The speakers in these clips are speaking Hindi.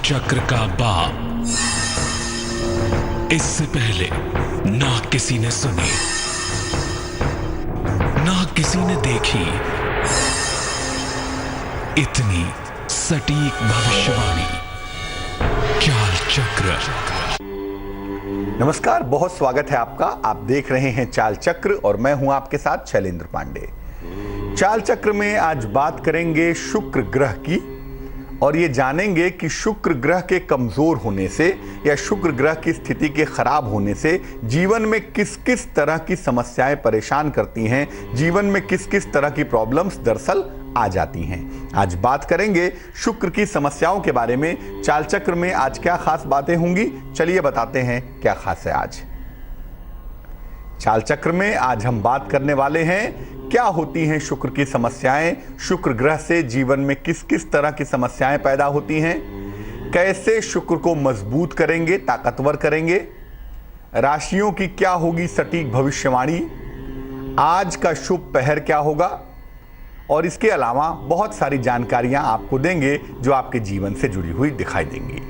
चक्र का बाप। इससे पहले ना किसी ने सुनी, ना किसी ने देखी इतनी सटीक भविष्यवाणी। चाल चक्र। नमस्कार, बहुत स्वागत है आपका। आप देख रहे हैं चाल चक्र और मैं हूं आपके साथ शैलेंद्र पांडे। चाल चक्र में आज बात करेंगे शुक्र ग्रह की और ये जानेंगे कि शुक्र ग्रह के कमजोर होने से या शुक्र ग्रह की स्थिति के खराब होने से जीवन में किस किस तरह की समस्याएं परेशान करती हैं, जीवन में किस किस तरह की प्रॉब्लम्स दरअसल आ जाती हैं। आज बात करेंगे शुक्र की समस्याओं के बारे में। चाल चक्र में आज क्या खास बातें होंगी, चलिए बताते हैं क्या खास है आज। चाल चक्र में आज हम बात करने वाले हैं क्या होती हैं शुक्र की समस्याएं, शुक्र ग्रह से जीवन में किस किस तरह की समस्याएं पैदा होती हैं, कैसे शुक्र को मजबूत करेंगे, ताकतवर करेंगे, राशियों की क्या होगी सटीक भविष्यवाणी, आज का शुभ पहर क्या होगा और इसके अलावा बहुत सारी जानकारियां आपको देंगे जो आपके जीवन से जुड़ी हुई दिखाई देंगी।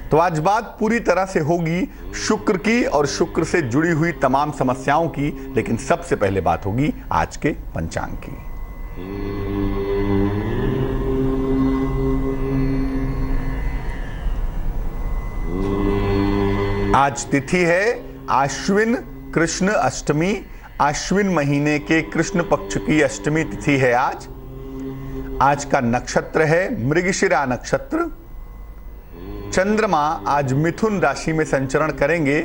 तो आज बात पूरी तरह से होगी शुक्र की और शुक्र से जुड़ी हुई तमाम समस्याओं की, लेकिन सबसे पहले बात होगी आज के पंचांग की। आज तिथि है आश्विन कृष्ण अष्टमी। आश्विन महीने के कृष्ण पक्ष की अष्टमी तिथि है आज। आज का नक्षत्र है मृगशिरा नक्षत्र। चंद्रमा आज मिथुन राशि में संचरण करेंगे।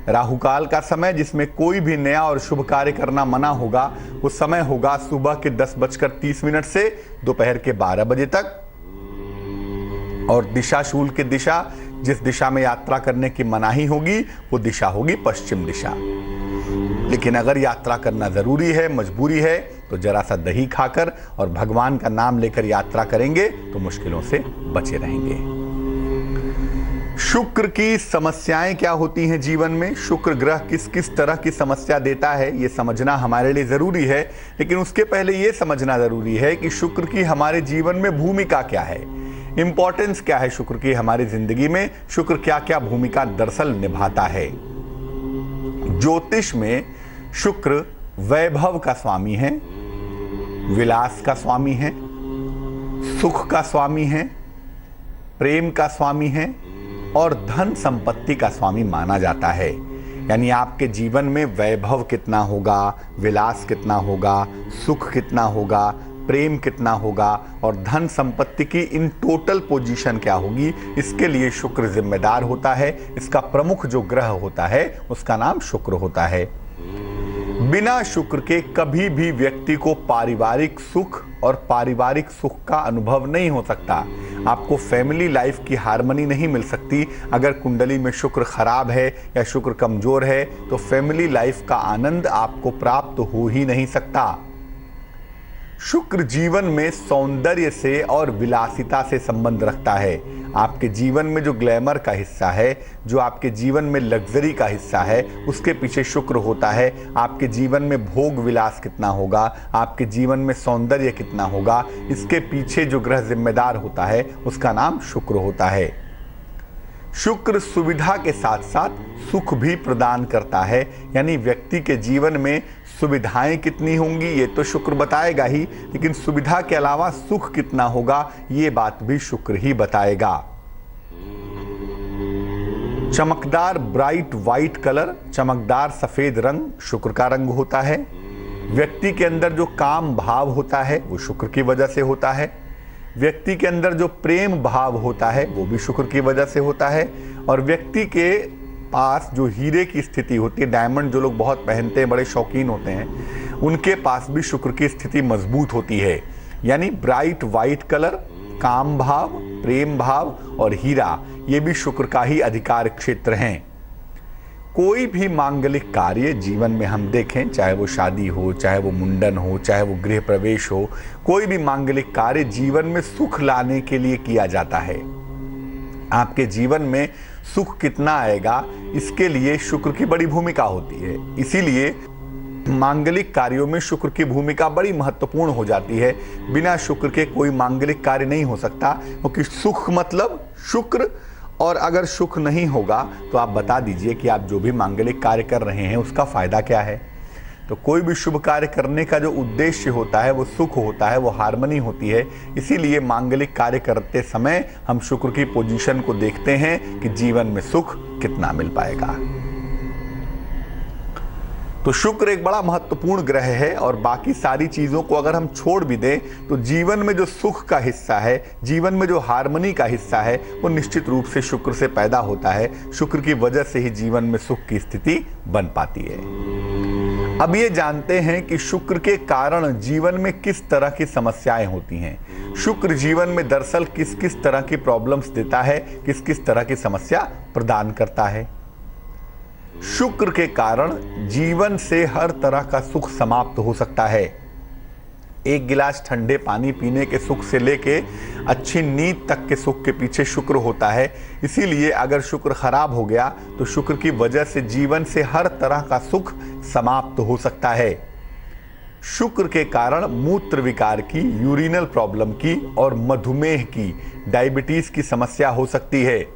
राहुकाल का समय, जिसमें कोई भी नया और शुभ कार्य करना मना होगा, वो समय होगा सुबह के 10:30 से दोपहर के 12 बजे तक। और दिशा शूल की दिशा, जिस दिशा में यात्रा करने की मनाही होगी वो दिशा होगी पश्चिम दिशा। लेकिन अगर यात्रा करना जरूरी है, मजबूरी है, तो जरा सा दही खाकर और भगवान का नाम लेकर यात्रा करेंगे तो मुश्किलों से बचे रहेंगे। शुक्र की समस्याएं क्या होती हैं जीवन में, शुक्र ग्रह किस किस तरह की समस्या देता है, ये समझना हमारे लिए जरूरी है। लेकिन उसके पहले ये समझना जरूरी है कि शुक्र की हमारे जीवन में भूमिका क्या है, इंपॉर्टेंस क्या है शुक्र की हमारी जिंदगी में, शुक्र क्या क्या भूमिका दरअसल निभाता है। ज्योतिष में शुक्र वैभव का स्वामी है, विलास का स्वामी है, सुख का स्वामी है, प्रेम का स्वामी है और धन संपत्ति का स्वामी माना जाता है। यानी आपके जीवन में वैभव कितना होगा, विलास कितना होगा, सुख कितना होगा, प्रेम कितना होगा और धन संपत्ति की इन टोटल पोजीशन क्या होगी, इसके लिए शुक्र जिम्मेदार होता है। इसका प्रमुख जो ग्रह होता है उसका नाम शुक्र होता है। बिना शुक्र के कभी भी व्यक्ति को पारिवारिक सुख और पारिवारिक सुख का अनुभव नहीं हो सकता। आपको फैमिली लाइफ की हार्मनी नहीं मिल सकती। अगर कुंडली में शुक्र खराब है या शुक्र कमजोर है तो फैमिली लाइफ का आनंद आपको प्राप्त हो ही नहीं सकता। शुक्र जीवन में सौंदर्य से और विलासिता से संबंध रखता है। आपके जीवन में जो ग्लैमर का हिस्सा है, जो आपके जीवन में लग्जरी का हिस्सा है, उसके पीछे शुक्र होता है। आपके जीवन में भोग विलास कितना होगा, आपके जीवन में सौंदर्य कितना होगा, इसके पीछे जो ग्रह जिम्मेदार होता है उसका नाम शुक्र होता है। शुक्र सुविधा के साथ साथ सुख भी प्रदान करता है। यानी व्यक्ति के जीवन में सुविधाएं कितनी होंगी ये तो शुक्र बताएगा ही, लेकिन सुविधा के अलावा सुख कितना होगा ये बात भी शुक्र ही बताएगा। चमकदार ब्राइट वाइट कलर, चमकदार सफेद रंग शुक्र का रंग होता है। व्यक्ति के अंदर जो काम भाव होता है वो शुक्र की वजह से होता है। व्यक्ति के अंदर जो प्रेम भाव होता है वो भी शुक्र की वजह से होता है। और व्यक्ति के पास जो हीरे की स्थिति होती है, डायमंड जो लोग बहुत पहनते हैं, बड़े शौकीन होते हैं, उनके पास भी शुक्र की स्थिति मजबूत होती है। यानी ब्राइट वाइट कलर, काम भाव, प्रेम भाव और हीरा, ये भी शुक्र का ही अधिकार क्षेत्र हैं। कोई भी मांगलिक कार्य जीवन में हम देखें, चाहे वो शादी हो, चाहे वो मुंडन हो, चाहे वो गृह प्रवेश हो, कोई भी मांगलिक कार्य जीवन में सुख लाने के लिए किया जाता है। आपके जीवन में सुख कितना आएगा इसके लिए शुक्र की बड़ी भूमिका होती है। इसीलिए मांगलिक कार्यों में शुक्र की भूमिका बड़ी महत्वपूर्ण हो जाती है। बिना शुक्र के कोई मांगलिक कार्य नहीं हो सकता, क्योंकि सुख मतलब शुक्र, और अगर सुख नहीं होगा तो आप बता दीजिए कि आप जो भी मांगलिक कार्य कर रहे हैं उसका फायदा क्या है। तो कोई भी शुभ कार्य करने का जो उद्देश्य होता है वो सुख होता है, वो हार्मनी होती है। इसीलिए मांगलिक कार्य करते समय हम शुक्र की पोजीशन को देखते हैं कि जीवन में सुख कितना मिल पाएगा। तो शुक्र एक बड़ा महत्वपूर्ण ग्रह है, और बाकी सारी चीजों को अगर हम छोड़ भी दें तो जीवन में जो सुख का हिस्सा है, जीवन में जो हार्मनी का हिस्सा है, वो निश्चित रूप से शुक्र से पैदा होता है। शुक्र की वजह से ही जीवन में सुख की स्थिति बन पाती है। अब ये जानते हैं कि शुक्र के कारण जीवन में किस तरह की समस्याएं होती हैं। शुक्र जीवन में दरअसल किस किस तरह की प्रॉब्लम्स देता है, किस किस तरह की समस्या प्रदान करता है। शुक्र के कारण जीवन से हर तरह का सुख समाप्त हो सकता है। एक गिलास ठंडे पानी पीने के सुख से लेके अच्छी नींद तक के सुख के पीछे शुक्र होता है। इसीलिए अगर शुक्र खराब हो गया तो शुक्र की वजह से जीवन से हर तरह का सुख समाप्त हो सकता है। शुक्र के कारण मूत्र विकार की, यूरिनल प्रॉब्लम की और मधुमेह की, डायबिटीज की समस्या हो सकती है।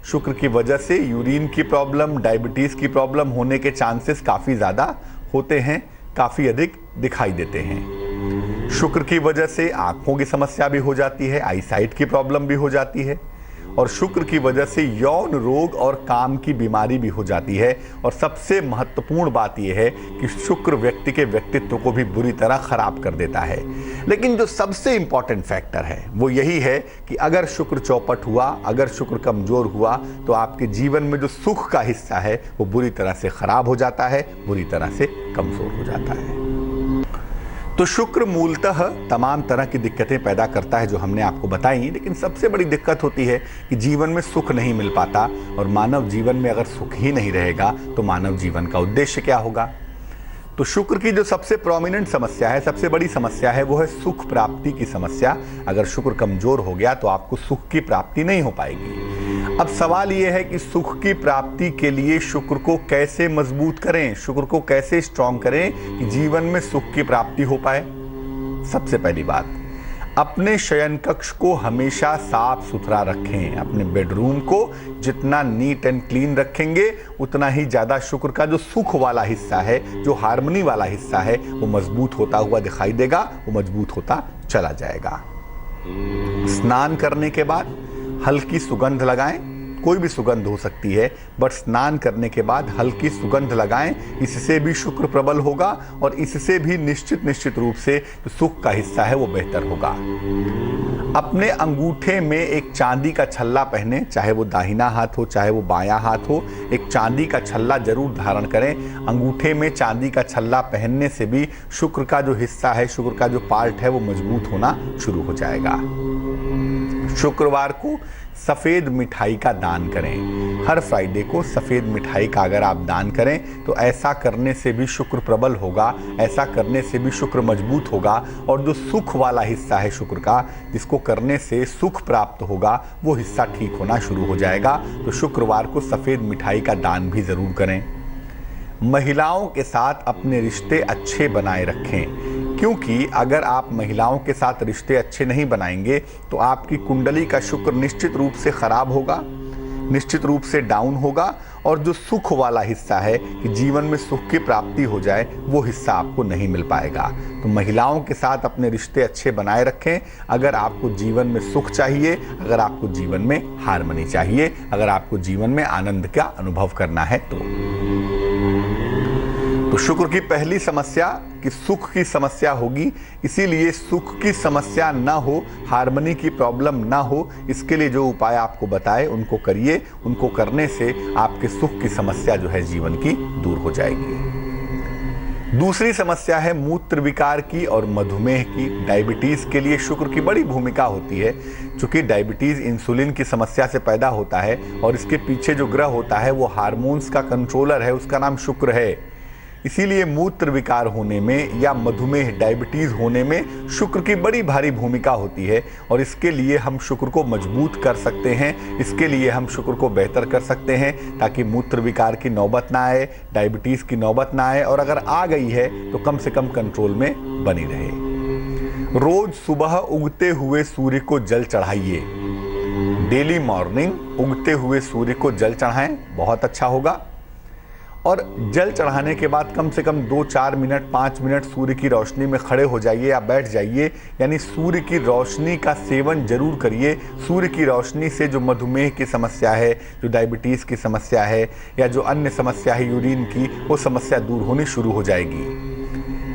शुक्र की वजह से यूरिन की प्रॉब्लम, डायबिटीज की प्रॉब्लम होने के चांसेस काफी ज्यादा होते हैं, काफी अधिक दिखाई देते हैं। शुक्र की वजह से आंखों की समस्या भी हो जाती है, आईसाइट की प्रॉब्लम भी हो जाती है, और शुक्र की वजह से यौन रोग और काम की बीमारी भी हो जाती है। और सबसे महत्वपूर्ण बात यह है कि शुक्र व्यक्ति के व्यक्तित्व को भी बुरी तरह खराब कर देता है। लेकिन जो सबसे इंपॉर्टेंट फैक्टर है वो यही है कि अगर शुक्र चौपट हुआ, अगर शुक्र कमजोर हुआ, तो आपके जीवन में जो सुख का हिस्सा है वो बुरी तरह से खराब हो जाता है, बुरी तरह से कमजोर हो जाता है। तो शुक्र मूलतः तमाम तरह की दिक्कतें पैदा करता है जो हमने आपको बताई, लेकिन सबसे बड़ी दिक्कत होती है कि जीवन में सुख नहीं मिल पाता। और मानव जीवन में अगर सुख ही नहीं रहेगा तो मानव जीवन का उद्देश्य क्या होगा। तो शुक्र की जो सबसे प्रोमिनेंट समस्या है, सबसे बड़ी समस्या है, वो है सुख प्राप्ति की समस्या। अगर शुक्र कमजोर हो गया तो आपको सुख की प्राप्ति नहीं हो पाएगी। अब सवाल यह है कि सुख की प्राप्ति के लिए शुक्र को कैसे मजबूत करें, शुक्र को कैसे स्ट्रांग करें कि जीवन में सुख की प्राप्ति हो पाए। सबसे पहली बात, अपने शयन कक्ष को हमेशा साफ सुथरा रखें। अपने बेडरूम को जितना नीट एंड क्लीन रखेंगे उतना ही ज्यादा शुक्र का जो सुख वाला हिस्सा है, जो हार्मनी वाला हिस्सा है, वो मजबूत होता हुआ दिखाई देगा, वो मजबूत होता चला जाएगा। स्नान करने के बाद हल्की सुगंध लगाएं, कोई भी सुगंध हो सकती है, बट स्नान करने के बाद हल्की सुगंध लगाएं। इससे भी शुक्र प्रबल होगा और इससे भी निश्चित रूप से जो सुख का हिस्सा है वो बेहतर होगा। अपने अंगूठे में एक चांदी का छल्ला पहने, चाहे वो दाहिना हाथ हो चाहे वो बायां हाथ हो, एक चांदी का छल्ला जरूर धारण करें। अंगूठे में चांदी का छल्ला पहनने से भी शुक्र का जो हिस्सा है, शुक्र का जो पार्ट है, वो मजबूत होना शुरू हो जाएगा। शुक्रवार को सफेद मिठाई का दान करें। हर फ्राइडे को सफेद मिठाई का अगर आप दान करें तो ऐसा करने से भी शुक्र प्रबल होगा, ऐसा करने से भी शुक्र मजबूत होगा, और जो सुख वाला हिस्सा है शुक्र का, जिसको करने से सुख प्राप्त होगा, वो हिस्सा ठीक होना शुरू हो जाएगा। तो शुक्रवार को सफेद मिठाई का दान भी जरूर करें। महिलाओं के साथ अपने रिश्ते अच्छे बनाए रखें, क्योंकि अगर आप महिलाओं के साथ रिश्ते अच्छे नहीं बनाएंगे तो आपकी कुंडली का शुक्र निश्चित रूप से खराब होगा, निश्चित रूप से डाउन होगा, और जो सुख वाला हिस्सा है कि जीवन में सुख की प्राप्ति हो जाए, वो हिस्सा आपको नहीं मिल पाएगा। तो महिलाओं के साथ अपने रिश्ते अच्छे बनाए रखें अगर आपको जीवन में सुख चाहिए, अगर आपको जीवन में हार्मनी चाहिए, अगर आपको जीवन में आनंद का अनुभव करना है। तो शुक्र की पहली समस्या कि सुख की समस्या होगी, इसीलिए सुख की समस्या ना हो, हार्मनी की प्रॉब्लम ना हो, इसके लिए जो उपाय आपको बताए उनको करिए। उनको करने से आपके सुख की समस्या जो है जीवन की दूर हो जाएगी। दूसरी समस्या है मूत्र विकार की और मधुमेह की। डायबिटीज के लिए शुक्र की बड़ी भूमिका होती है, क्योंकि डायबिटीज इंसुलिन की समस्या से पैदा होता है और इसके पीछे जो ग्रह होता है वो हार्मोन्स का कंट्रोलर है, उसका नाम शुक्र है। इसीलिए मूत्र विकार होने में या मधुमेह डायबिटीज होने में शुक्र की बड़ी भारी भूमिका होती है। और इसके लिए हम शुक्र को मजबूत कर सकते हैं, इसके लिए हम शुक्र को बेहतर कर सकते हैं ताकि मूत्र विकार की नौबत ना आए, डायबिटीज की नौबत ना आए, और अगर आ गई है तो कम से कम कंट्रोल में बनी रहे। रोज सुबह उगते हुए सूर्य को जल चढ़ाइए। डेली मॉर्निंग उगते हुए सूर्य को जल चढ़ाएं, बहुत अच्छा होगा। और जल चढ़ाने के बाद कम से कम 2-4 मिनट 5 मिनट सूर्य की रोशनी में खड़े हो जाइए या बैठ जाइए, यानी सूर्य की रोशनी का सेवन जरूर करिए। सूर्य की रोशनी से जो मधुमेह की समस्या है, जो डायबिटीज़ की समस्या है, या जो अन्य समस्या है यूरिन की, वो समस्या दूर होनी शुरू हो जाएगी।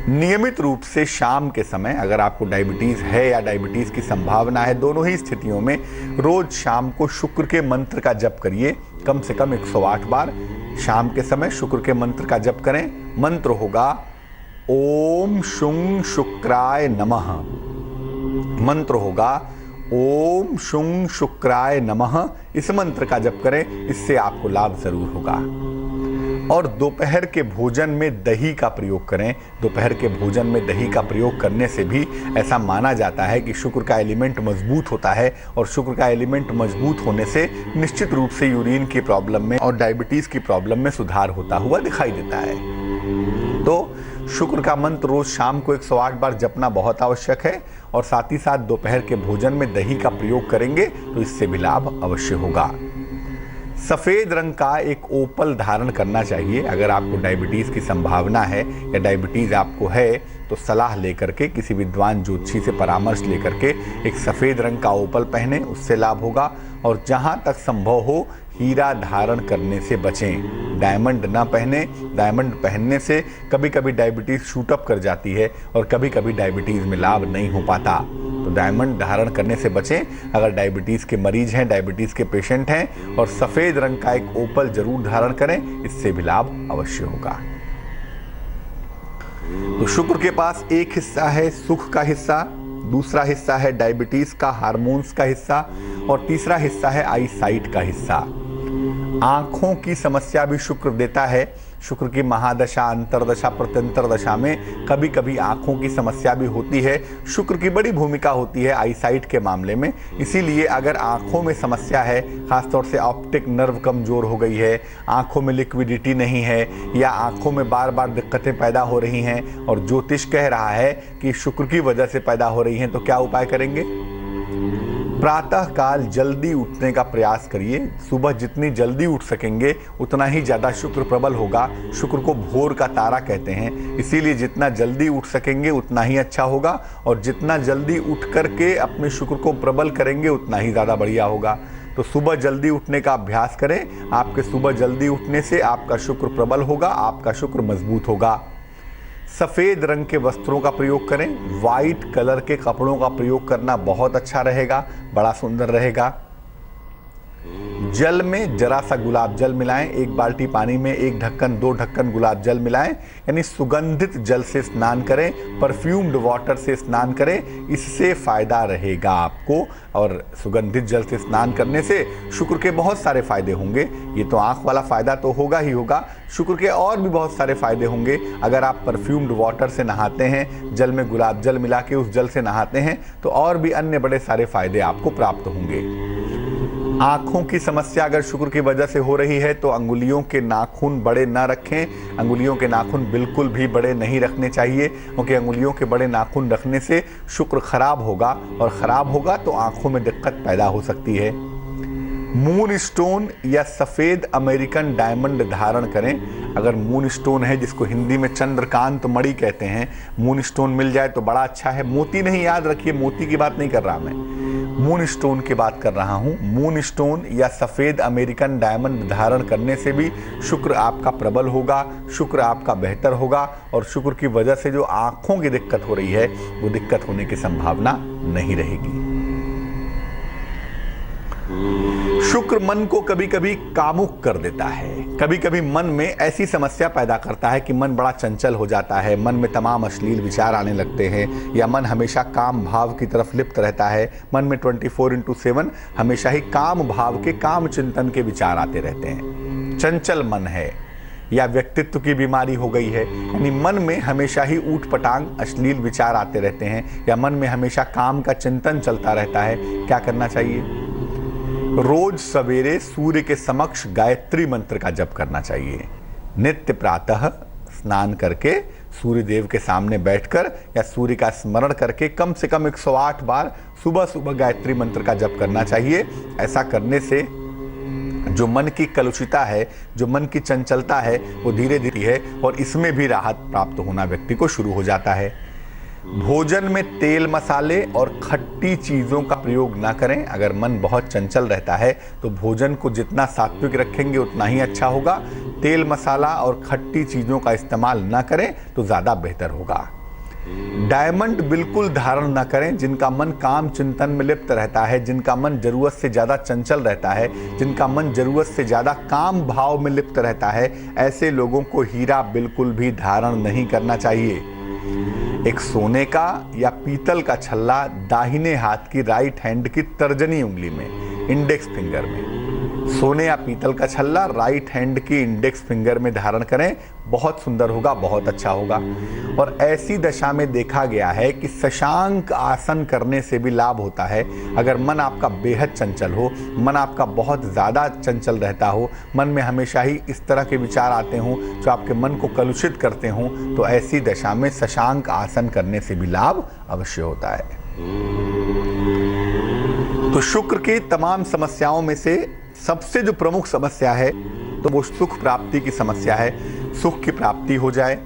नियमित रूप से शाम के समय, अगर आपको डायबिटीज़ है या डायबिटीज़ की संभावना है, दोनों ही स्थितियों में रोज शाम को शुक्र के मंत्र का जप करिए। कम से कम 108 बार शाम के समय शुक्र के मंत्र का जप करें। मंत्र होगा ओम शुंग शुक्राय नमः। मंत्र होगा ओम शुंग शुक्राय नमः। इस मंत्र का जप करें, इससे आपको लाभ जरूर होगा। और दोपहर के भोजन में दही का प्रयोग करें। दोपहर के भोजन में दही का प्रयोग करने से भी ऐसा माना जाता है कि शुक्र का एलिमेंट मजबूत होता है, और शुक्र का एलिमेंट मजबूत होने से निश्चित रूप से यूरिन की प्रॉब्लम में और डायबिटीज की प्रॉब्लम में सुधार होता हुआ दिखाई देता है। तो शुक्र का मंत्र रोज शाम को 108 बार जपना बहुत आवश्यक है, और साथ ही साथ दोपहर के भोजन में दही का प्रयोग करेंगे तो इससे भी लाभ अवश्य होगा। सफ़ेद रंग का एक ओपल धारण करना चाहिए। अगर आपको डायबिटीज़ की संभावना है या डायबिटीज़ आपको है तो सलाह लेकर के, किसी विद्वान ज्योतिषी से परामर्श लेकर के एक सफ़ेद रंग का ओपल पहने, उससे लाभ होगा। और जहाँ तक संभव हो हीरा धारण करने से बचें। डायमंड ना पहने। डायमंड पहनने से कभी कभी डायबिटीज़ शूटअप कर जाती है और कभी कभी डायबिटीज़ में लाभ नहीं हो पाता। तो डायमंड धारण करने से बचें अगर डायबिटीज़ के मरीज हैं, डायबिटीज़ के पेशेंट हैं। और सफ़ेद रंग का एक ओपल जरूर धारण करें, इससे भी लाभ अवश्य होगा। तो शुक्र के पास एक हिस्सा है सुख का हिस्सा, दूसरा हिस्सा है डायबिटीज का हार्मोन्स का हिस्सा, और तीसरा हिस्सा है आई साइट का हिस्सा। आंखों की समस्या भी शुक्र देता है। शुक्र की महादशा, अंतरदशा, प्रत्यंतर दशा में कभी कभी आंखों की समस्या भी होती है। शुक्र की बड़ी भूमिका होती है आई साइट के मामले में। इसीलिए अगर आंखों में समस्या है, खासतौर से ऑप्टिक नर्व कमजोर हो गई है, आंखों में लिक्विडिटी नहीं है, या आंखों में बार बार दिक्कतें पैदा हो रही हैं और ज्योतिष कह रहा है कि शुक्र की वजह से पैदा हो रही हैं, तो क्या उपाय करेंगे? प्रातः काल जल्दी उठने का प्रयास करिए। सुबह जितनी जल्दी उठ सकेंगे उतना ही ज़्यादा शुक्र प्रबल होगा। शुक्र को भोर का तारा कहते हैं, इसीलिए जितना जल्दी उठ सकेंगे उतना ही अच्छा होगा, और जितना जल्दी उठ करके अपने शुक्र को प्रबल करेंगे उतना ही ज़्यादा बढ़िया होगा। तो सुबह जल्दी उठने का अभ्यास करें। आपके सुबह जल्दी उठने से आपका शुक्र प्रबल होगा, आपका शुक्र मजबूत होगा। सफ़ेद रंग के वस्त्रों का प्रयोग करें। वाइट कलर के कपड़ों का प्रयोग करना बहुत अच्छा रहेगा, बड़ा सुंदर रहेगा। जल में जरा सा गुलाब जल मिलाएं। 1 बाल्टी पानी में 1 ढक्कन 2 ढक्कन गुलाब जल मिलाएं, यानी सुगंधित जल से स्नान करें, परफ्यूम्ड वाटर से स्नान करें, इससे फायदा रहेगा आपको। और सुगंधित जल से स्नान करने से शुक्र के बहुत सारे फायदे होंगे। ये तो आंख वाला फायदा तो होगा ही होगा, शुक्र के और भी बहुत सारे फायदे होंगे। अगर आप परफ्यूम्ड वाटर से नहाते हैं, जल में गुलाब जल मिला के उस जल से नहाते हैं, तो और भी अन्य बड़े सारे फायदे आपको प्राप्त होंगे। आंखों की समस्या अगर शुक्र की वजह से हो रही है तो अंगुलियों के नाखून बड़े ना रखें। अंगुलियों के नाखून बिल्कुल भी बड़े नहीं रखने चाहिए, क्योंकि अंगुलियों के बड़े नाखून रखने से शुक्र खराब होगा, और खराब होगा तो आंखों में दिक्कत पैदा हो सकती है। मून स्टोन या सफ़ेद अमेरिकन डायमंड धारण करें। अगर मून स्टोन है, जिसको हिंदी में चंद्रकांत मणि कहते हैं, मून स्टोन मिल जाए तो बड़ा अच्छा है। मोती नहीं, याद रखिए, मोती की बात नहीं कर रहा मैं, मून स्टोन की बात कर रहा हूँ। मून स्टोन या सफ़ेद अमेरिकन डायमंड धारण करने से भी शुक्र आपका प्रबल होगा, शुक्र आपका बेहतर होगा, और शुक्र की वजह से जो आँखों की दिक्कत हो रही है वो दिक्कत होने की संभावना नहीं रहेगी। शुक्र मन को कभी कभी कामुक कर देता है। कभी कभी मन में ऐसी समस्या पैदा करता है कि मन बड़ा चंचल हो जाता है, मन में तमाम अश्लील विचार आने लगते हैं, या मन हमेशा काम भाव की तरफ लिप्त रहता है। मन में 24/7 हमेशा ही काम भाव के, काम चिंतन के विचार आते रहते हैं। चंचल मन है, या व्यक्तित्व की बीमारी हो गई है, यानी मन में हमेशा ही ऊट पटांग अश्लील विचार आते रहते हैं या मन में हमेशा काम का चिंतन चलता रहता है, क्या करना चाहिए? रोज सवेरे सूर्य के समक्ष गायत्री मंत्र का जप करना चाहिए। नित्य प्रातः स्नान करके सूर्य देव के सामने बैठकर या सूर्य का स्मरण करके कम से कम 108 बार सुबह सुबह गायत्री मंत्र का जप करना चाहिए। ऐसा करने से जो मन की कलुषिता है, जो मन की चंचलता है, वो धीरे धीरे है और इसमें भी राहत प्राप्त होना व्यक्ति को शुरू हो जाता है। भोजन में तेल मसाले और खट्टी चीज़ों का प्रयोग ना करें। अगर मन बहुत चंचल रहता है तो भोजन को जितना सात्विक रखेंगे उतना ही अच्छा होगा। तेल मसाला और खट्टी चीज़ों का इस्तेमाल ना करें तो ज़्यादा बेहतर होगा। डायमंड बिल्कुल धारण ना करें। जिनका मन काम चिंतन में लिप्त रहता है, जिनका मन जरूरत से ज़्यादा चंचल रहता है, जिनका मन जरूरत से ज़्यादा काम भाव में लिप्त रहता है, ऐसे लोगों को हीरा बिल्कुल भी धारण नहीं करना चाहिए। एक सोने का या पीतल का छल्ला दाहिने हाथ की राइट हैंड की तर्जनी उंगली में, इंडेक्स फिंगर में, सोने या पीतल का छल्ला राइट हैंड की इंडेक्स फिंगर में धारण करें। बहुत सुंदर होगा, बहुत अच्छा होगा। और ऐसी दशा में देखा गया है कि शशांक आसन करने से भी लाभ होता है। अगर मन आपका बेहद चंचल हो, मन आपका बहुत ज़्यादा चंचल रहता हो, मन में हमेशा ही इस तरह के विचार आते हों जो आपके मन को कलुषित करते हों, तो ऐसी दशा में शशांक आसन करने से भी लाभ अवश्य होता है। तो शुक्र की तमाम समस्याओं में से सबसे जो प्रमुख समस्या है तो वो सुख प्राप्ति की समस्या है। सुख की प्राप्ति हो जाए,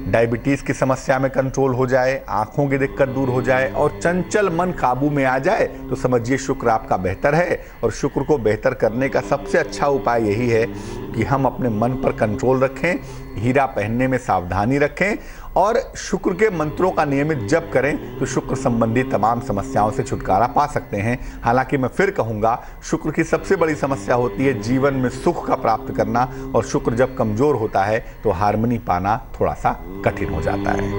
डायबिटीज की समस्या में कंट्रोल हो जाए, आंखों की दिक्कत दूर हो जाए और चंचल मन काबू में आ जाए तो समझिए शुक्र आपका बेहतर है। और शुक्र को बेहतर करने का सबसे अच्छा उपाय यही है कि हम अपने मन पर कंट्रोल रखें, हीरा पहनने में सावधानी रखें और शुक्र के मंत्रों का नियमित जप करें तो शुक्र संबंधी तमाम समस्याओं से छुटकारा पा सकते हैं। हालांकि मैं फिर कहूँगा, शुक्र की सबसे बड़ी समस्या होती है जीवन में सुख का प्राप्त करना, और शुक्र जब कमज़ोर होता है तो हार्मनी पाना थोड़ा सा कठिन हो जाता है।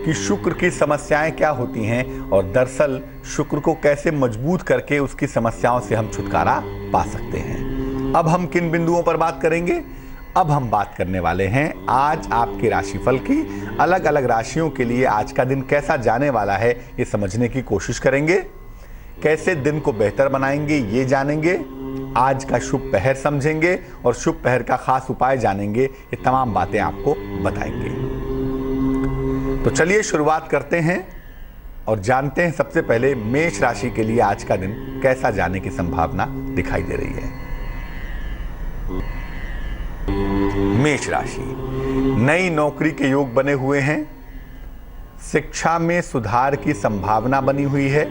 कि शुक्र की समस्याएं क्या होती हैं और दरअसल शुक्र को कैसे मजबूत करके उसकी समस्याओं से हम छुटकारा पा सकते हैं। अब हम किन बिंदुओं पर बात करेंगे? अब हम बात करने वाले हैं आज आपके राशिफल की। अलग अलग राशियों के लिए आज का दिन कैसा जाने वाला है ये समझने की कोशिश करेंगे। कैसे दिन को बेहतर बनाएंगे ये जानेंगे। आज का शुभ पहर समझेंगे और शुभ पहर का खास उपाय जानेंगे। ये तमाम बातें आपको बताएंगे। तो चलिए शुरुआत करते हैं और जानते हैं सबसे पहले मेष राशि के लिए आज का दिन कैसा जाने की संभावना दिखाई दे रही है। मेष राशि, नई नौकरी के योग बने हुए हैं। शिक्षा में सुधार की संभावना बनी हुई है।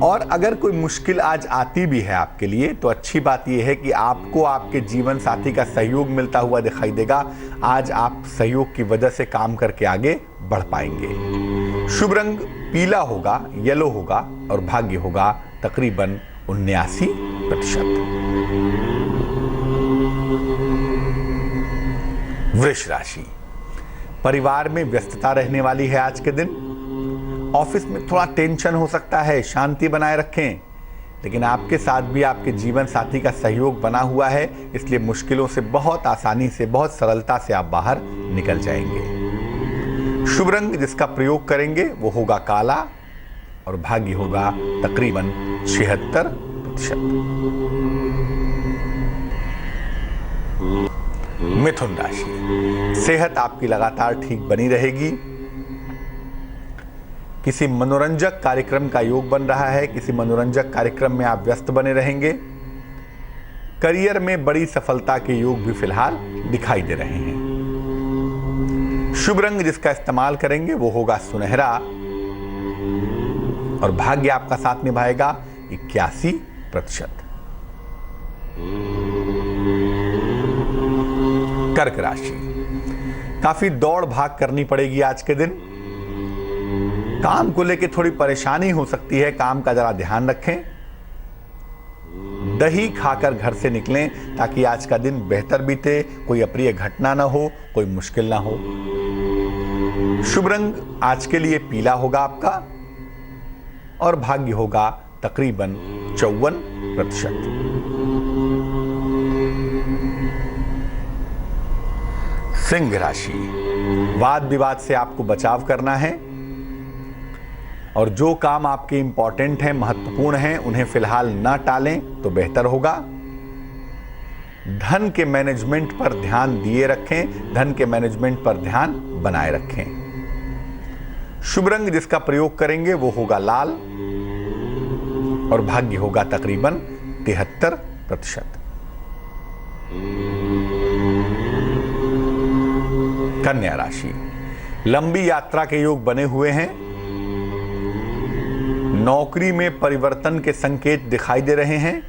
और अगर कोई मुश्किल आज आती भी है आपके लिए तो अच्छी बात यह है कि आपको आपके जीवन साथी का सहयोग मिलता हुआ दिखाई देगा। आज आप सहयोग की वजह से काम करके आगे बढ़ पाएंगे। शुभ रंग पीला होगा, येलो होगा और भाग्य होगा तकरीबन 79%। वृष राशि, परिवार में व्यस्तता रहने वाली है आज के दिन। ऑफिस में थोड़ा टेंशन हो सकता है, शांति बनाए रखें। लेकिन आपके साथ भी आपके जीवन साथी का सहयोग बना हुआ है, इसलिए मुश्किलों से बहुत आसानी से, बहुत सरलता से आप बाहर निकल जाएंगे। शुभ रंग जिसका प्रयोग करेंगे वो होगा काला और भाग्य होगा तकरीबन 76%। मिथुन राशि, सेहत आपकी लगातार ठीक बनी रहेगी। किसी मनोरंजक कार्यक्रम का योग बन रहा है, किसी मनोरंजक कार्यक्रम में आप व्यस्त बने रहेंगे। करियर में बड़ी सफलता के योग भी फिलहाल दिखाई दे रहे हैं। शुभ रंग जिसका इस्तेमाल करेंगे वो होगा सुनहरा और भाग्य आपका साथ निभाएगा 81%। कर्क राशि, काफी दौड़ भाग करनी पड़ेगी आज के दिन। काम को लेकर थोड़ी परेशानी हो सकती है, काम का जरा ध्यान रखें। दही खाकर घर से निकलें ताकि आज का दिन बेहतर बीते, कोई अप्रिय घटना ना हो, कोई मुश्किल ना हो। शुभ रंग आज के लिए पीला होगा आपका और भाग्य होगा तकरीबन 54%। सिंह राशि, वाद विवाद से आपको बचाव करना है और जो काम आपके इंपॉर्टेंट हैं, महत्वपूर्ण हैं, उन्हें फिलहाल ना टालें तो बेहतर होगा। धन के मैनेजमेंट पर ध्यान दिए रखें, धन के मैनेजमेंट पर ध्यान बनाए रखें। शुभ रंग जिसका प्रयोग करेंगे वो होगा लाल और भाग्य होगा तकरीबन 73%। कन्या राशि, लंबी यात्रा के योग बने हुए हैं। नौकरी में परिवर्तन के संकेत दिखाई दे रहे हैं।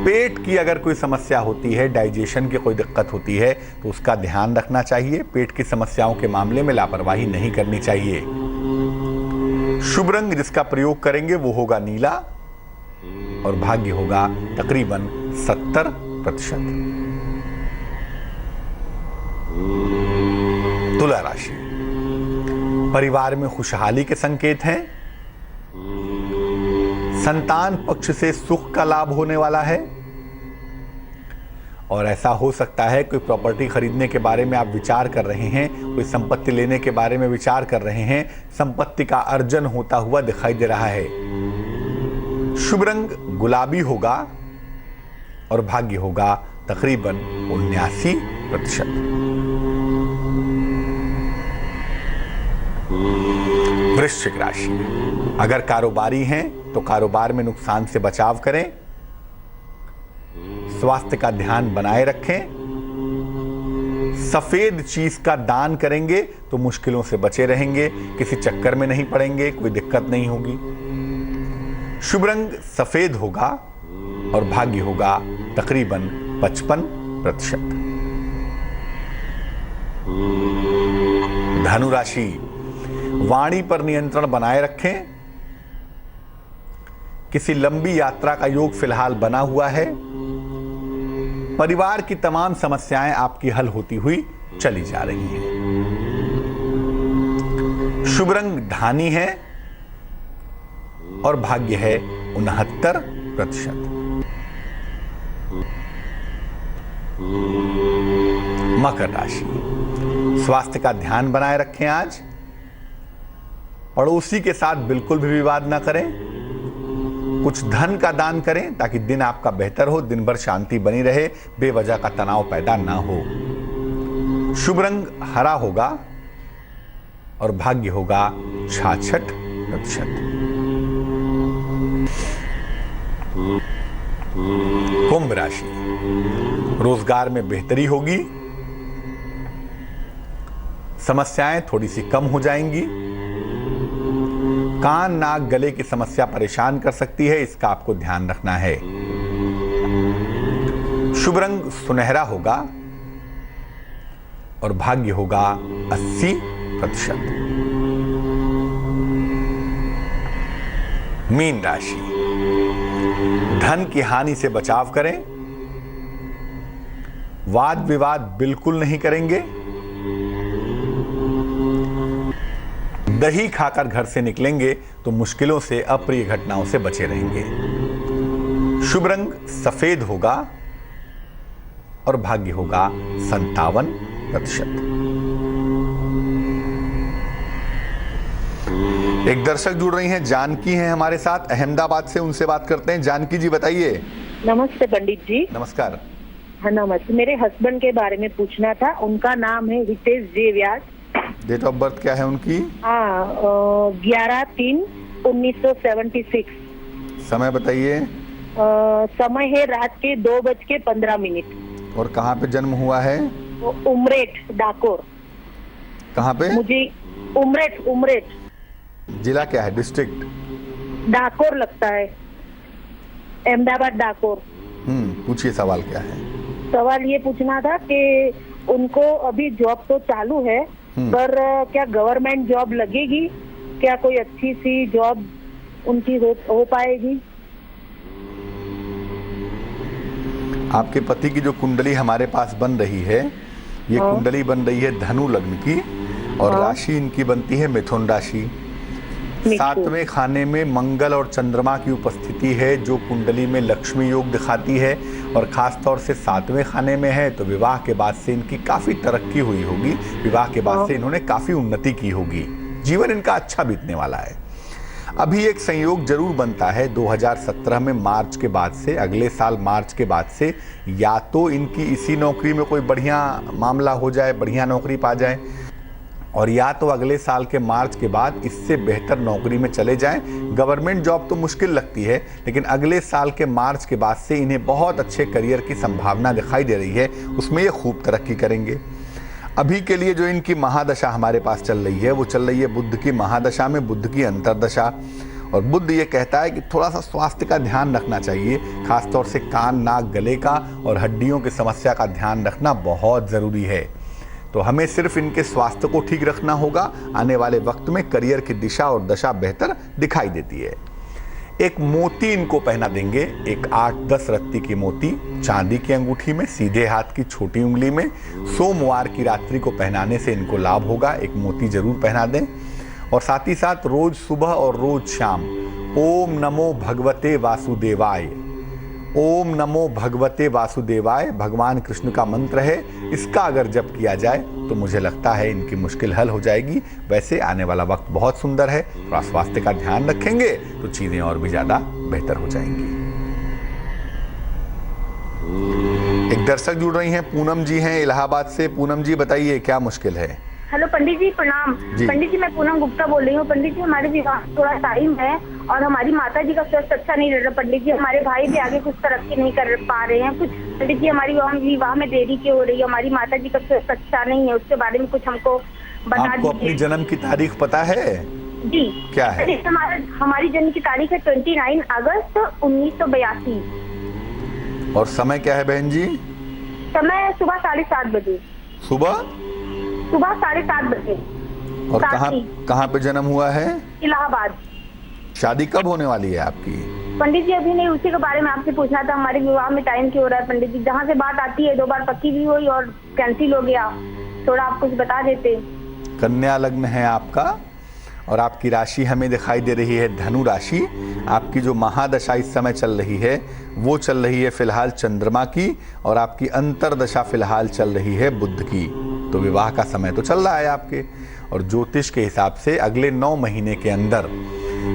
पेट की अगर कोई समस्या होती है, डाइजेशन की कोई दिक्कत होती है तो उसका ध्यान रखना चाहिए। पेट की समस्याओं के मामले में लापरवाही नहीं करनी चाहिए। शुभ रंग जिसका प्रयोग करेंगे वो होगा नीला और भाग्य होगा तकरीबन 70%। तुला राशि, परिवार में खुशहाली के संकेत हैं। संतान पक्ष से सुख का लाभ होने वाला है और ऐसा हो सकता है कोई प्रॉपर्टी खरीदने के बारे में आप विचार कर रहे हैं, कोई संपत्ति लेने के बारे में विचार कर रहे हैं, संपत्ति का अर्जन होता हुआ दिखाई दे रहा है। शुभ रंग गुलाबी होगा और भाग्य होगा तकरीबन 79%। वृश्चिक राशि, अगर कारोबारी हैं तो कारोबार में नुकसान से बचाव करें। स्वास्थ्य का ध्यान बनाए रखें। सफेद चीज का दान करेंगे तो मुश्किलों से बचे रहेंगे, किसी चक्कर में नहीं पड़ेंगे, कोई दिक्कत नहीं होगी। शुभ रंग सफेद होगा और भाग्य होगा तकरीबन 55%। धनु राशि, वाणी पर नियंत्रण बनाए रखें। किसी लंबी यात्रा का योग फिलहाल बना हुआ है। परिवार की तमाम समस्याएं आपकी हल होती हुई चली जा रही हैं। शुभ रंग धानी है और भाग्य है 69%। मकर राशि, स्वास्थ्य का ध्यान बनाए रखें। आज पड़ोसी के साथ बिल्कुल भी विवाद ना करें। कुछ धन का दान करें ताकि दिन आपका बेहतर हो, दिन भर शांति बनी रहे, बेवजह का तनाव पैदा ना हो। शुभ रंग हरा होगा और भाग्य होगा 66%। कुंभ राशि, रोजगार में बेहतरी होगी। समस्याएं थोड़ी सी कम हो जाएंगी। कान नाक गले की समस्या परेशान कर सकती है, इसका आपको ध्यान रखना है। शुभ रंग सुनहरा होगा और भाग्य होगा 80%। मीन राशि, धन की हानि से बचाव करें। वाद विवाद बिल्कुल नहीं करेंगे। दही खाकर घर से निकलेंगे तो मुश्किलों से, अप्रिय घटनाओं से बचे रहेंगे। शुभ रंग सफेद होगा और भाग्य होगा 57%। एक दर्शक जुड़ रही हैं, जानकी हैं हमारे साथ अहमदाबाद से, उनसे बात करते हैं। जानकी जी बताइए। नमस्ते पंडित जी। नमस्कार। हाँ नमस्ते, मेरे हस्बैंड के बारे में पूछना था। उनका नाम है हितेश जे व्यास। डेट ऑफ बर्थ क्या है उनकी? 11/3/1976। समय बताइए। समय है रात के 2:15। और कहाँ पे जन्म हुआ है? उमरेठ डाकोर। कहाँ पे? मुझे उमरेठ। जिला क्या है? डिस्ट्रिक्ट डाकोर लगता है, अहमदाबाद डाकोर। पूछिए सवाल क्या है? सवाल ये पूछना था कि उनको अभी जॉब तो चालू है, पर क्या गवर्नमेंट जॉब लगेगी? क्या कोई अच्छी सी जॉब उनकी हो पाएगी? आपके पति की जो कुंडली हमारे पास बन रही है, ये कुंडली बन रही है धनु लग्न की और राशि इनकी बनती है मिथुन राशि। सातवें खाने में मंगल और चंद्रमा की उपस्थिति है जो कुंडली में लक्ष्मी योग दिखाती है, और खास तौर से सातवें खाने में है तो विवाह के बाद से इनकी काफी तरक्की हुई होगी, विवाह के बाद से इन्होंने काफी उन्नति की होगी, जीवन इनका अच्छा बीतने वाला है। अभी एक संयोग जरूर बनता है 2017 में मार्च के बाद से, अगले साल मार्च के बाद से या तो इनकी इसी नौकरी में कोई बढ़िया मामला हो जाए, बढ़िया नौकरी पा जाए, और या तो अगले साल के मार्च के बाद इससे बेहतर नौकरी में चले जाएं। गवर्नमेंट जॉब तो मुश्किल लगती है, लेकिन अगले साल के मार्च के बाद से इन्हें बहुत अच्छे करियर की संभावना दिखाई दे रही है, उसमें ये खूब तरक्की करेंगे। अभी के लिए जो इनकी महादशा हमारे पास चल रही है वो चल रही है बुध की महादशा में, बुध की अंतरदशा, और बुध ये कहता है कि थोड़ा सा स्वास्थ्य का ध्यान रखना चाहिए, खासतौर से कान, नाक, गले का और हड्डियों की समस्या का ध्यान रखना बहुत ज़रूरी है। तो हमें सिर्फ इनके स्वास्थ्य को ठीक रखना होगा, आने वाले वक्त में करियर की दिशा और दशा बेहतर दिखाई देती है। एक मोती इनको पहना देंगे, एक 8-10 रत्ती की मोती चांदी की अंगूठी में, सीधे हाथ की छोटी उंगली में, सोमवार की रात्रि को पहनाने से इनको लाभ होगा। एक मोती जरूर पहना दें, और साथ ही साथ रोज सुबह और रोज शाम ओम नमो भगवते वासुदेवाय, ओम नमो भगवते वासुदेवाय भगवान कृष्ण का मंत्र है, इसका अगर जप किया जाए तो मुझे लगता है इनकी मुश्किल हल हो जाएगी। वैसे आने वाला वक्त बहुत सुंदर है, थोड़ा स्वास्थ्य का ध्यान रखेंगे तो चीजें और भी ज्यादा बेहतर हो जाएंगी। एक दर्शक जुड़ रही हैं, पूनम जी हैं इलाहाबाद से। पूनम जी बताइए क्या मुश्किल है? हेलो पंडित जी, प्रणाम। पंडित जी, मैं पूनम गुप्ता बोल रही हूँ। पंडित जी, हमारे विवाह थोड़ा टाइम है और हमारी माता जी का स्वास्थ्य अच्छा नहीं रह रहा। पंडित जी, हमारे भाई भी आगे कुछ तरक्की नहीं कर पा रहे हैं कुछ। पंडित जी, हमारी विवाह में देरी क्यों हो रही है? हमारी माता जी का स्वास्थ्य अच्छा नहीं है, उसके बारे में कुछ हमको बता दीजिए। आपको अपनी जन्म की तारीख पता है? जी। क्या है? हमारी जन्म की तारीख है 29 अगस्त 1982। और समय क्या है बहन जी? समय सुबह 7:30 बजे। सुबह 7:30 बजे। और कहाँ पे जन्म हुआ है? इलाहाबाद। शादी कब होने वाली है आपकी? पंडित जी, अभी नहीं, उसी के बारे में आपसे पूछना था। हमारे विवाह में टाइम क्यों हो रहा है पंडित जी? जहाँ से बात आती है 2 बार पक्की भी हुई और कैंसिल हो गया। थोड़ा आप कुछ बता देते। कन्या लग्न है आपका, और आपकी राशि हमें दिखाई दे रही है धनु राशि। आपकी जो महादशा इस समय चल रही है वो चल रही है फिलहाल चंद्रमा की, और आपकी अंतरदशा फिलहाल चल रही है बुध की। तो विवाह का समय तो चल रहा है आपके, और ज्योतिष के हिसाब से अगले 9 महीने के अंदर,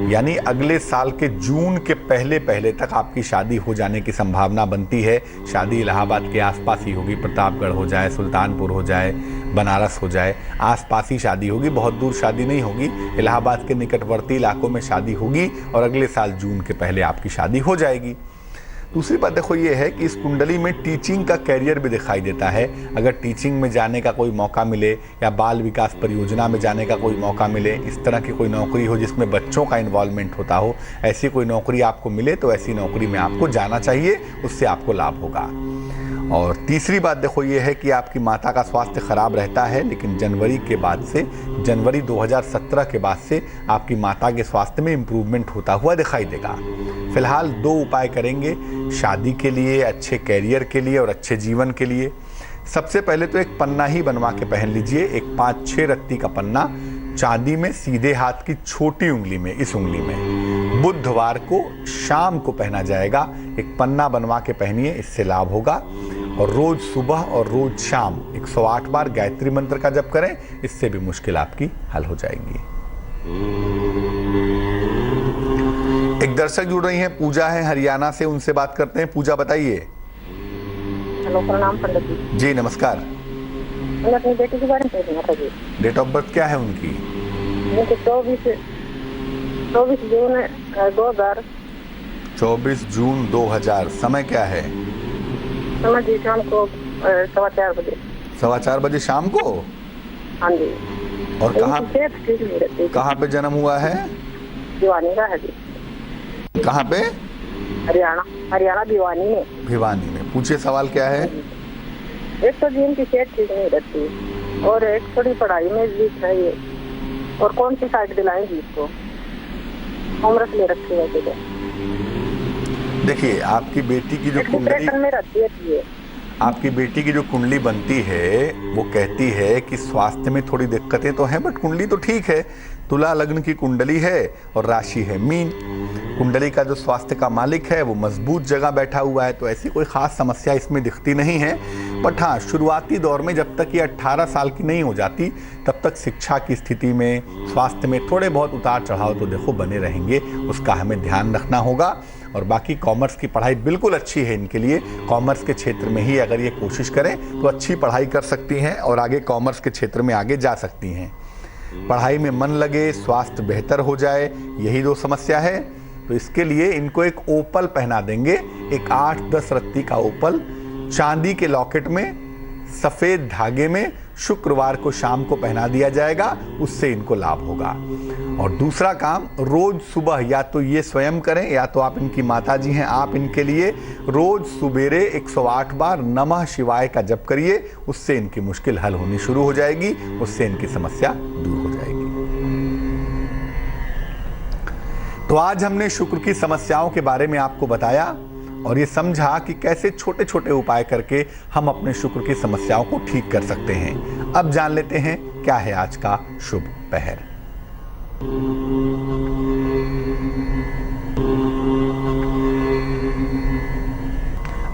यानी अगले साल के जून के पहले तक आपकी शादी हो जाने की संभावना बनती है। शादी इलाहाबाद के आसपास ही होगी, प्रतापगढ़ हो जाए, सुल्तानपुर हो जाए, बनारस हो जाए, आसपास ही शादी होगी, बहुत दूर शादी नहीं होगी। इलाहाबाद के निकटवर्ती इलाकों में शादी होगी और अगले साल जून के पहले आपकी शादी हो जाएगी। दूसरी बात देखो ये है कि इस कुंडली में टीचिंग का कैरियर भी दिखाई देता है। अगर टीचिंग में जाने का कोई मौका मिले या बाल विकास परियोजना में जाने का कोई मौका मिले, इस तरह की कोई नौकरी हो जिसमें बच्चों का इन्वॉल्वमेंट होता हो, ऐसी कोई नौकरी आपको मिले तो ऐसी नौकरी में आपको जाना चाहिए, उससे आपको लाभ होगा। और तीसरी बात देखो ये है कि आपकी माता का स्वास्थ्य खराब रहता है, लेकिन जनवरी 2017 के बाद से आपकी माता के स्वास्थ्य में इम्प्रूवमेंट होता हुआ दिखाई देगा। फिलहाल 2 उपाय करेंगे शादी के लिए, अच्छे कैरियर के लिए और अच्छे जीवन के लिए। सबसे पहले तो एक पन्ना ही बनवा के पहन लीजिए, एक 5-6 रत्ती का पन्ना चांदी में, सीधे हाथ की छोटी उंगली में, इस उंगली में बुधवार को शाम को पहना जाएगा। एक पन्ना बनवा के पहनिए, इससे लाभ होगा। और रोज सुबह और रोज शाम 108 बार गायत्री मंत्र का जप करें, इससे भी मुश्किल आपकी हल हो जाएगी। एक दर्शक जुड़ रही हैं, पूजा है हरियाणा से, उनसे बात करते हैं। पूजा बताइए। हेलो, प्रणाम पंडित जी। जी नमस्कार। मैं अपनी बेटी के बारे में पूछना था जी। डेट ऑफ बर्थ क्या है उनकी? 24 जून 2000। 24 जून 2000। समय क्या है? समय जी शाम को 4:15 बजे। 4:15 बजे शाम को? हाँ जी। और कहाँ पे जन्म हुआ है? भिवानी का है जी। कहाँ पे? हरियाणा भिवानी में। भिवानी में। पूछिए सवाल क्या है? एक तो जी इनकी सेहत ठीक नहीं रहती और एक थोड़ी पढ़ाई में वीक है ये, और कौन सी साइड दिलाएंगी इसको? होमवर्क ले रखी है तो। देखिए आपकी बेटी की जो कुंडली में रहती है, आपकी बेटी की जो कुंडली बनती है वो कहती है कि स्वास्थ्य में थोड़ी दिक्कतें तो हैं, बट कुंडली तो ठीक है। तुला लग्न की कुंडली है और राशि है मीन। कुंडली का जो स्वास्थ्य का मालिक है वो मजबूत जगह बैठा हुआ है, तो ऐसी कोई खास समस्या इसमें दिखती नहीं है। बट हाँ, शुरुआती दौर में जब तक ये 18 साल की नहीं हो जाती तब तक शिक्षा की स्थिति में, स्वास्थ्य में थोड़े बहुत उतार चढ़ाव तो देखो बने रहेंगे, उसका हमें ध्यान रखना होगा। और बाकी कॉमर्स की पढ़ाई बिल्कुल अच्छी है इनके लिए। कॉमर्स के क्षेत्र में ही अगर ये कोशिश करें तो अच्छी पढ़ाई कर सकती हैं और आगे कॉमर्स के क्षेत्र में आगे जा सकती हैं। पढ़ाई में मन लगे, स्वास्थ्य बेहतर हो जाए, यही दो समस्या है। तो इसके लिए इनको एक ओपल पहना देंगे, एक 8-10 रत्ती का ओपल चांदी के लॉकेट में सफेद धागे में शुक्रवार को शाम को पहना दिया जाएगा, उससे इनको लाभ होगा। और दूसरा काम, रोज सुबह या तो ये स्वयं करें या तो आप इनकी माताजी हैं, आप इनके लिए रोज सुबेरे 108 बार नमः शिवाय का जप करिए, उससे इनकी मुश्किल हल होनी शुरू हो जाएगी, उससे इनकी समस्या दूर हो जाएगी। तो आज हमने शुक्र की समस्याओं के बारे में आपको बताया और ये समझा कि कैसे छोटे छोटे उपाय करके हम अपने शुक्र की समस्याओं को ठीक कर सकते हैं। अब जान लेते हैं क्या है आज का शुभ पहर।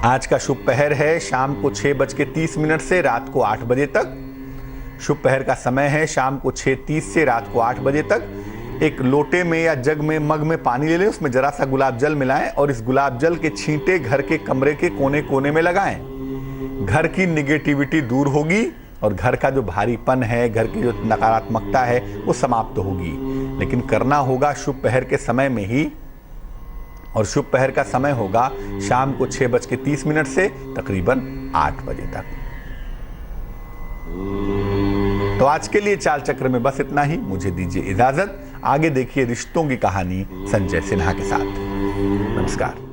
आज का शुभ पहर है शाम को 6:30 से रात को 8 बजे तक। शुभ पहर का समय है शाम को 6:30 से रात को 8 बजे तक। एक लोटे में या जग में, मग में पानी ले लें, उसमें जरा सा गुलाब जल मिलाएं और इस गुलाब जल के छींटे घर के कमरे के कोने कोने में लगाएं। घर की निगेटिविटी दूर होगी और घर का जो भारीपन है, घर की जो नकारात्मकता है वो समाप्त होगी। लेकिन करना होगा शुभ पहर के समय में ही, और शुभ पहर का समय होगा शाम को 6:30 से तकरीबन 8 बजे तक। तो आज के लिए चाल चक्र में बस इतना ही। मुझे दीजिए इजाजत। आगे देखिए रिश्तों की कहानी संजय सिन्हा के साथ। नमस्कार।